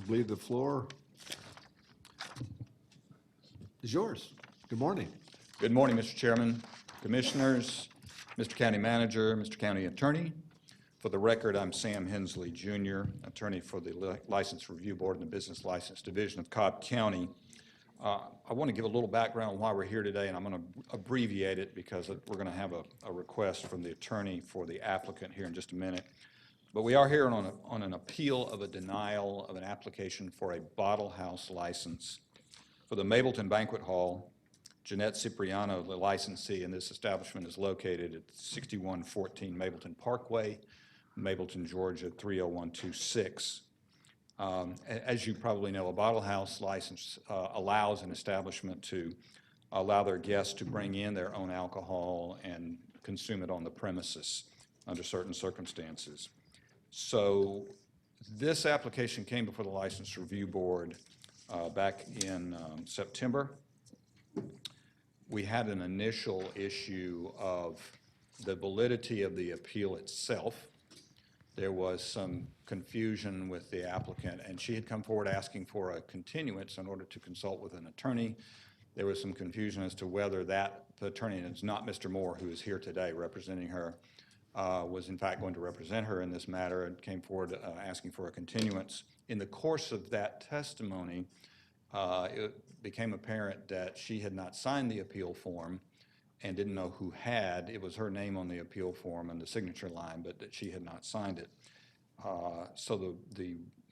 believe the floor is yours. Good morning. Good morning, Mr. Chairman, Commissioners, Mr. County Manager, Mr. County Attorney. For the record, I'm Sam Hensley, Jr., attorney for the License Review Board and the Business License Division of Cobb County. I want to give a little background on why we're here today, and I'm going to abbreviate it because we're going to have a request from the attorney for the applicant here in just a minute. But we are here on an appeal of a denial of an application for a bottle house license for the Mableton Banquet Hall. Jeanette Cipriano, the licensee in this establishment, is located at 6114 Mableton Parkway, Mableton, Georgia 30126. As you probably know, a bottle house license allows an establishment to allow their guests to bring in their own alcohol and consume it on the premises under certain circumstances. So this application came before the License Review Board back in September. We had an initial issue of the validity of the appeal itself. There was some confusion with the applicant, and she had come forward asking for a continuance in order to consult with an attorney. There was some confusion as to whether the attorney, and it's not Mr. Moore, who is here today representing her, was in fact going to represent her in this matter, and came forward asking for a continuance. In the course of that testimony, it became apparent that she had not signed the appeal form and didn't know who had. It was her name on the appeal form and the signature line, but that she had not signed it. So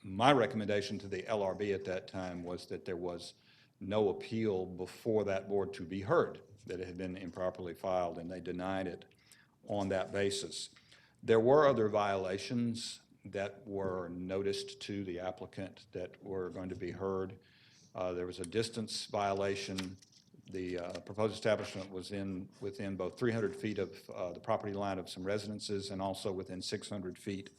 my recommendation to the LRB at that time was that there was no appeal before that board to be heard, that it had been improperly filed, and they denied it on that basis. There were other violations that were noticed to the applicant that were going to be heard. There was a distance violation. The proposed establishment was within both 300 feet of the property line of some residences and also within 600 feet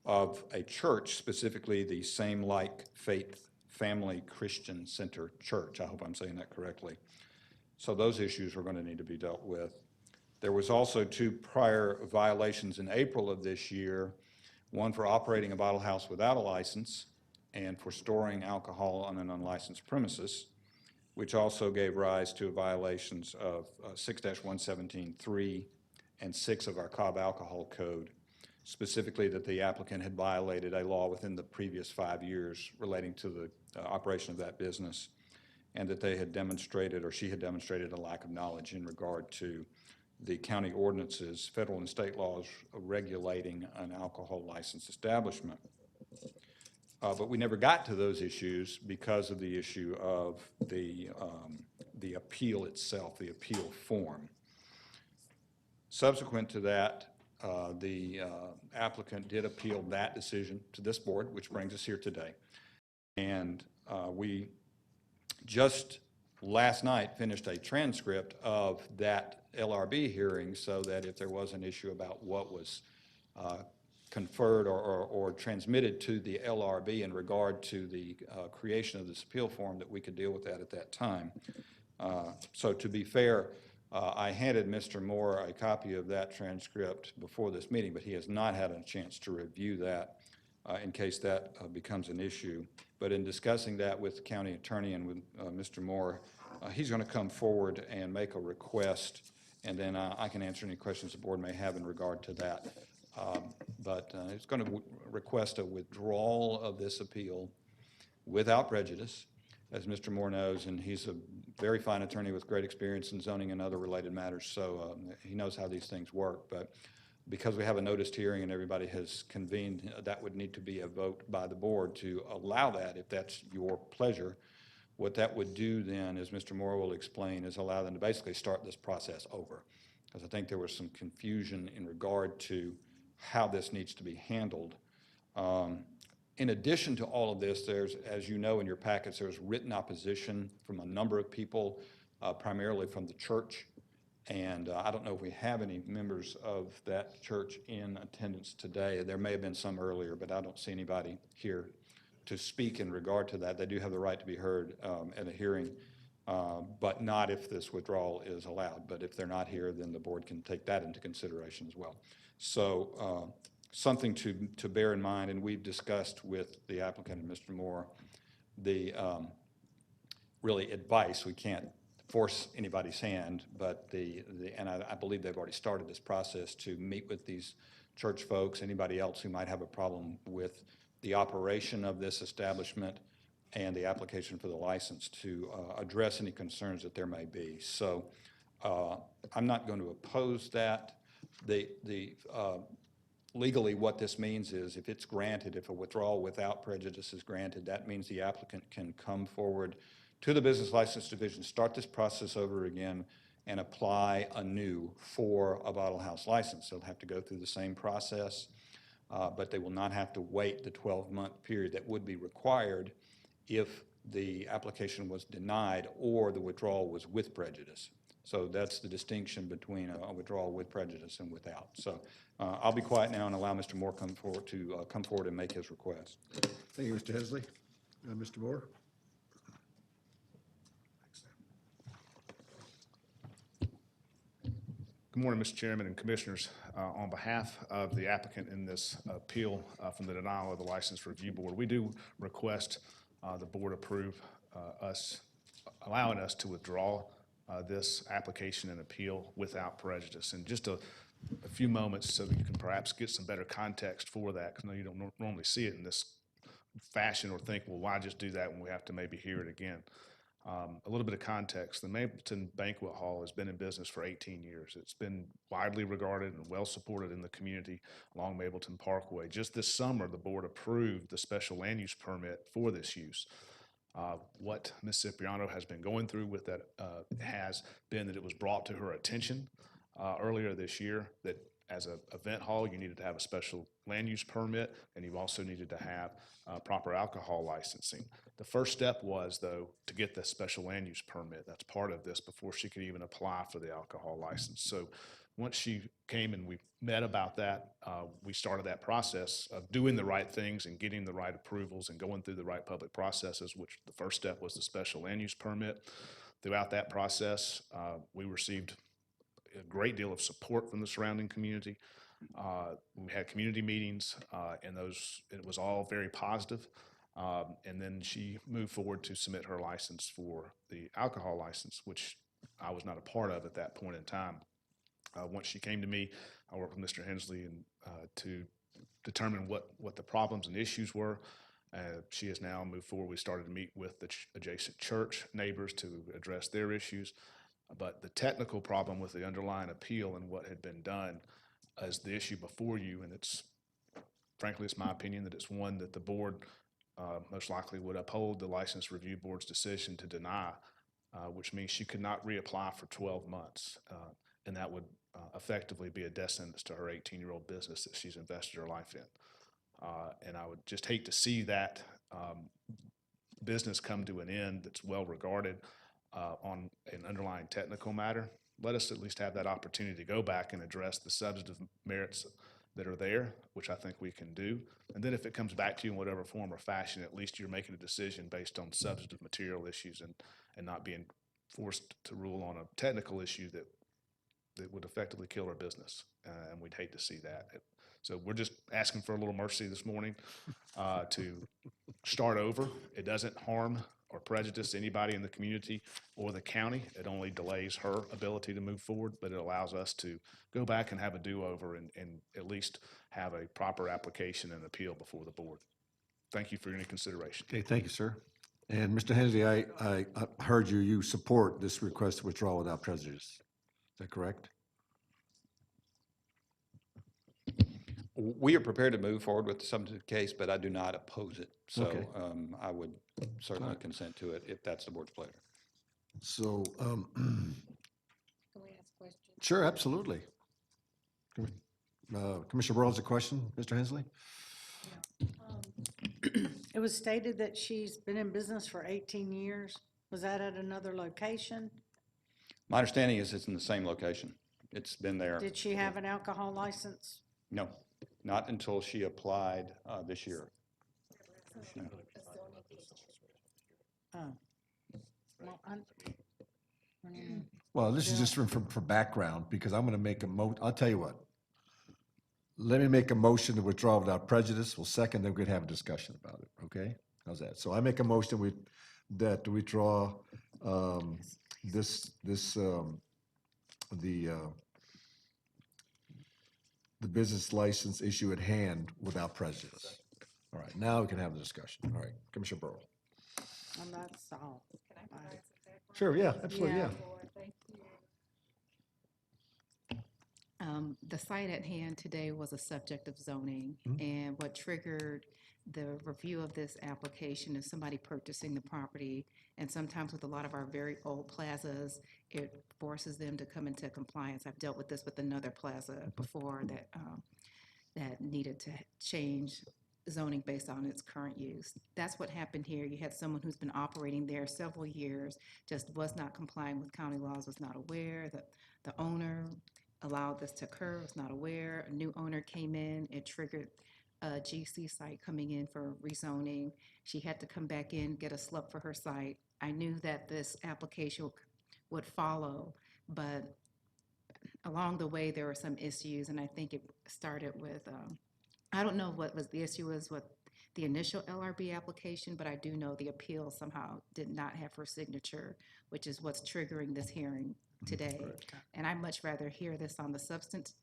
of a church, specifically the Same Like Faith Family Christian Center Church. I hope I'm saying that correctly. So those issues were going to need to be dealt with. There was also 2 prior violations in April of this year, one for operating a bottle house without a license and for storing alcohol on an unlicensed premises, which also gave rise to violations of 6-117.3 and 6 of our Cobb Alcohol Code, specifically that the applicant had violated a law within the previous 5 years relating to the operation of that business, and that they had demonstrated, or she had demonstrated, a lack of knowledge in regard to the county ordinances, federal and state laws regulating an alcohol license establishment. But we never got to those issues because of the issue of the appeal itself, the appeal form. Subsequent to that, the applicant did appeal that decision to this board, which brings us here today. And we just last night finished a transcript of that LRB hearing so that if there was an issue about what was conferred or transmitted to the LRB in regard to the creation of this appeal form, that we could deal with that at that time. So to be fair, I handed Mr. Moore a copy of that transcript before this meeting, but he has not had a chance to review that in case that becomes an issue. But in discussing that with the county attorney and with Mr. Moore, he's going to come forward and make a request, and then I can answer any questions the board may have in regard to that. But it's going to request a withdrawal of this appeal without prejudice, as Mr. Moore knows, and he's a very fine attorney with great experience in zoning and other related matters, so he knows how these things work. But because we have a noticed hearing and everybody has convened, that would need to be a vote by the board to allow that, if that's your pleasure. What that would do then, as Mr. Moore will explain, is allow them to basically start this process over, because I think there was some confusion in regard to how this needs to be handled. In addition to all of this, there's, as you know in your packets, there's written opposition from a number of people, primarily from the church. And I don't know if we have any members of that church in attendance today. There may have been some earlier, but I don't see anybody here to speak in regard to that. They do have the right to be heard at a hearing, but not if this withdrawal is allowed. But if they're not here, then the board can take that into consideration as well. So something to bear in mind, and we've discussed with the applicant and Mr. Moore, the really advice. We can't force anybody's hand, but and I believe they've already started this process to meet with these church folks, anybody else who might have a problem with the operation of this establishment and the application for the license to address any concerns that there may be. So I'm not going to oppose that. Legally, what this means is if it's granted, if a withdrawal without prejudice is granted, that means the applicant can come forward to the Business License Division, start this process over again, and apply anew for a bottle house license. They'll have to go through the same process, but they will not have to wait the 12-month period that would be required if the application was denied or the withdrawal was with prejudice. So that's the distinction between a withdrawal with prejudice and without. So I'll be quiet now and allow Mr. Moore come forward and make his request. Thank you, Mr. Hensley. Mr. Moore? Good morning, Mr. Chairman and Commissioners. On behalf of the applicant in this appeal from the denial of the License Review Board, we do request the board approve allowing us to withdraw this application and appeal without prejudice. And just a few moments so that you can perhaps get some better context for that, because I know you don't normally see it in this fashion or think, well, why just do that when we have to maybe hear it again? A little bit of context. The Mapleton Banquet Hall has been in business for 18 years. It's been widely regarded and well supported in the community along Mapleton Parkway. Just this summer, the board approved the special land use permit for this use. What Ms. Cipriano has been going through with that has been that it was brought to her attention earlier this year that as an event hall, you needed to have a special land use permit, and you also needed to have proper alcohol licensing. The first step was, though, to get the special land use permit. That's part of this before she could even apply for the alcohol license. So once she came and we met about that, we started that process of doing the right things and getting the right approvals and going through the right public processes, which the first step was the special land use permit. Throughout that process, we received a great deal of support from the surrounding community. We had community meetings, and it was all very positive. And then she moved forward to submit her license for the alcohol license, which I was not a part of at that point in time. Once she came to me, I worked with Mr. Hensley to determine what the problems and issues were. She has now moved forward. We started to meet with the adjacent church neighbors to address their issues. But the technical problem with the underlying appeal and what had been done is the issue before you, and frankly, it's my opinion that it's one that the board most likely would uphold the License Review Board's decision to deny, which means she could not reapply for 12 months. And that would effectively be a death sentence to her 18-year-old business that she's invested her life in. And I would just hate to see that business come to an end that's well regarded on an underlying technical matter. Let us at least have that opportunity to go back and address the substantive merits that are there, which I think we can do. And then if it comes back to you in whatever form or fashion, at least you're making a decision based on substantive material issues and not being forced to rule on a technical issue that would effectively kill our business. And we'd hate to see that. So we're just asking for a little mercy this morning to start over. It doesn't harm or prejudice anybody in the community or the county. It only delays her ability to move forward, but it allows us to go back and have a do-over and at least have a proper application and appeal before the board. Thank you for your consideration. Okay, thank you, sir. And Mr. Hensley, I heard you support this request to withdraw without prejudice. Is that correct? We are prepared to move forward with the substantive case, but I do not oppose it. So Okay. I would certainly consent to it if that's the board's pleasure. So, Can we ask questions? sure, absolutely. Commissioner Burrows, a question, Mr. Hensley? It was stated that she's been in business for 18 years. Was that at another location? My understanding is it's in the same location. It's been there. Did she have an alcohol license? No, not until she applied this year. Oh. Well, Well, this is just for background, because I'm going to make I'll tell you what. let me make a motion to withdraw without prejudice. We'll second, then we can have a discussion about it, okay? How's that? So I make a motion that we withdraw the business license issue at hand without prejudice. All right, now we can have the discussion. All right, Commissioner Burrow. And that's all. Sure, yeah, absolutely, yeah. The site at hand today was a subject of zoning, and what triggered the review of this application is somebody purchasing the property, and sometimes with a lot of our very old plazas, it forces them to come into compliance. I've dealt with this with another plaza before that needed to change zoning based on its current use. That's what happened here. You had someone who's been operating there several years, just was not complying with county laws, was not aware that the owner allowed this to occur, was not aware. A new owner came in, it triggered a GC site coming in for rezoning. She had to come back in, get a SLUP for her site. I knew that this application would follow, but along the way, there were some issues, and I think it started with, I don't know what was the issue was with the initial LRB application, but I do know the appeal somehow did not have her signature, which is what's triggering this hearing today. And I'd much rather hear this on the substantive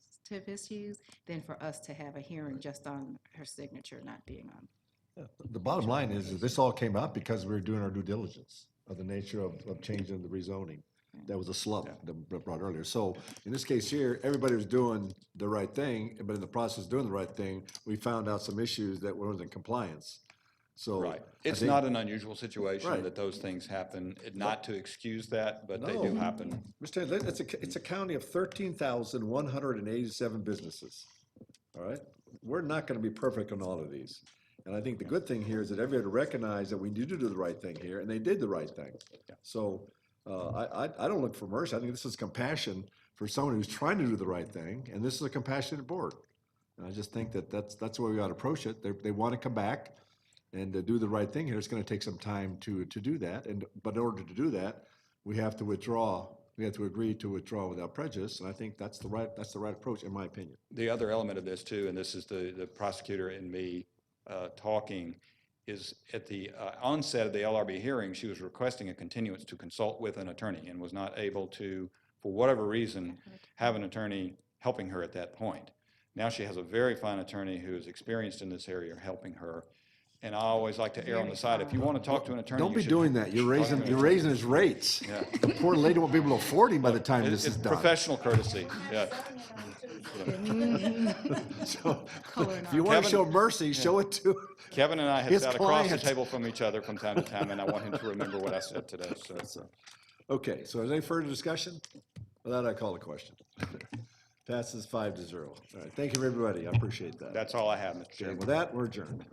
issues than for us to have a hearing just on her signature not being on. The bottom line is that this all came out because we were doing our due diligence of the nature of changing the rezoning. That was a slump that we brought earlier. So in this case here, everybody was doing the right thing, but in the process of doing the right thing, we found out some issues that weren't in compliance. So. Right. I It's think- not an unusual situation Right. that those things happen, not to excuse that, but they No. do happen. Mr. Taylor, it's a county of 13,187 businesses, all right? We're not gonna be perfect on all of these. And I think the good thing here is that everybody recognized that we need to do the right thing here, and they did the right thing. So, I don't look for mercy. I think this is compassion for someone who's trying to do the right thing, and this is a compassionate board. And I just think that that's the way we ought to approach it. They wanna come back and to do the right thing here. It's gonna take some time to do that, but in order to do that, we have to withdraw. We have to agree to withdraw without prejudice, and I think that's the right approach, in my opinion. The other element of this too, and this is the prosecutor and me talking, is at the onset of the LRB hearing, she was requesting a continuance to consult with an attorney and was not able to, for whatever reason, have an attorney helping her at that point. Now she has a very fine attorney who is experienced in this area helping her. And I always like to err on the side, if you want to talk to an attorney, Don't you be should doing that. You're raising his rates. Yeah. The poor lady won't be able to afford him by the time this It's is done. professional courtesy, yeah. So, Color if you want to Kevin- show mercy, show it to, Kevin and I have His sat across the client. table from each other from time to time, and I want him to remember what I said today, so. okay, so is there any further discussion? With that, I call the question. Passes 5-0. All right, thank you, everybody. I appreciate that. That's all I have, Mr. And Chairman. with that, we're adjourned.